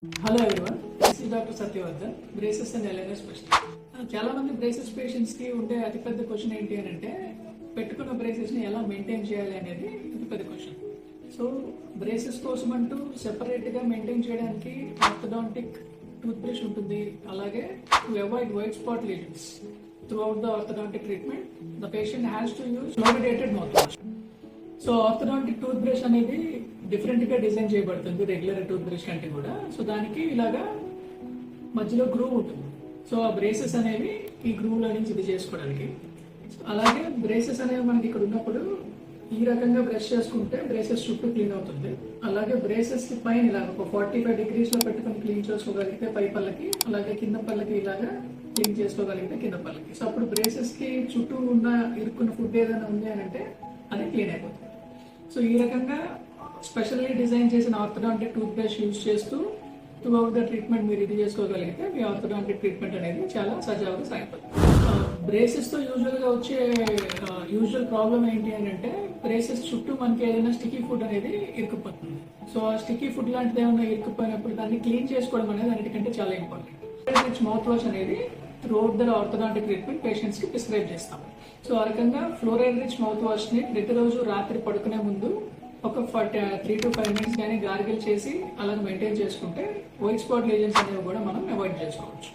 Hello everyone, this is doctor Satyavardhan, braces and LNS specialist. చాలా మంది braces patients కి ఉండే అతిపెద్ద క్వశ్చన్ ఏంటి అని అంటే, పెట్టుకున్న బ్రేసెస్ ని ఎలా మెయింటైన్ చేయాలి అనేది అతిపెద్ద క్వశ్చన్. సో బ్రేసెస్ కోసం అంటూ సెపరేట్ గా మెయింటైన్ చేయడానికి ఆర్థోడాంటిక్ టూత్ బ్రష్ ఉంటుంది. అలాగే to avoid white spot lesions through out the orthodontic treatment the patient has to use fluoridated mouth wash. So orthodontic tooth brush అనేది డిఫరెంట్ గా design చేయబడుతుంది regular tooth brush కంటే కూడా. So దానికి ఇలాగా మధ్యలో గ్రూవ్ ఉంటుంది. సో ఆ బ్రేసెస్ అనేవి ఈ గ్రూవ్ లో నుంచి ఇది చేసుకోవడానికి. అలాగే బ్రేసెస్ అనేవి మనకి ఇక్కడ ఉన్నప్పుడు ఈ రకంగా బ్రష్ చేసుకుంటే బ్రేసెస్ చుట్టూ క్లీన్ అవుతుంది. అలాగే బ్రేసెస్ కి పైన ఇలా ఒక 45 degrees లో పెట్టుకుని క్లీన్ చేసుకోగలిగితే పై పళ్ళకి, అలాగే కింద పళ్ళకి ఇలాగా క్లీన్ చేసుకోగలిగితే కింద పళ్ళకి. సో అప్పుడు బ్రేసెస్ కి చుట్టూ ఉన్న ఇరుక్కున్న ఫుడ్ ఏదైనా ఉంది అని అంటే అది క్లీన్ అయిపోతుంది. సో ఈ రకంగా స్పెషల్లీ డిజైన్ చేసిన ఆర్థోడాంటిక్ టూత్ బ్రష్ యూజ్ చేస్తూ త్రూ అవుట్ ద ట్రీట్మెంట్ మీరు ఇది చేసుకోగలిగితే మీ ఆర్థోడాంటిక్ ట్రీట్మెంట్ అనేది చాలా సజావుగా సాగిపోతుంది. బ్రేసెస్ తో యూజువల్ గా వచ్చే యూజువల్ ప్రాబ్లం ఏంటి అని అంటే, బ్రేసెస్ చుట్టూ మనకి ఏదైనా స్టిక్కీ ఫుడ్ అనేది ఇరుక్కుపోతుంది. సో ఆ స్టిక్కీ ఫుడ్ లాంటిది ఏమైనా ఇరుక్కుపోయినప్పుడు దాన్ని క్లీన్ చేసుకోవడం అనేది అన్నిటికంటే చాలా ఇంపార్టెంట్. మౌత్ వాష్ అనేది through out the orthodontic treatment patients కి ప్రిస్క్రైబ్ చేస్తాం. సో ఆ రకంగా ఫ్లోరైడ్ రిచ్ మౌత్ వాష్ ని ప్రతిరోజు రాత్రి పడుకునే ముందు ఒక 3 to 5 minutes కానీ గార్గిల్ చేసి అలా మెయింటైన్ చేసుకుంటే వైట్ స్పాట్ లీజన్స్ అనేవి కూడా మనం అవాయిడ్ చేసుకోవచ్చు.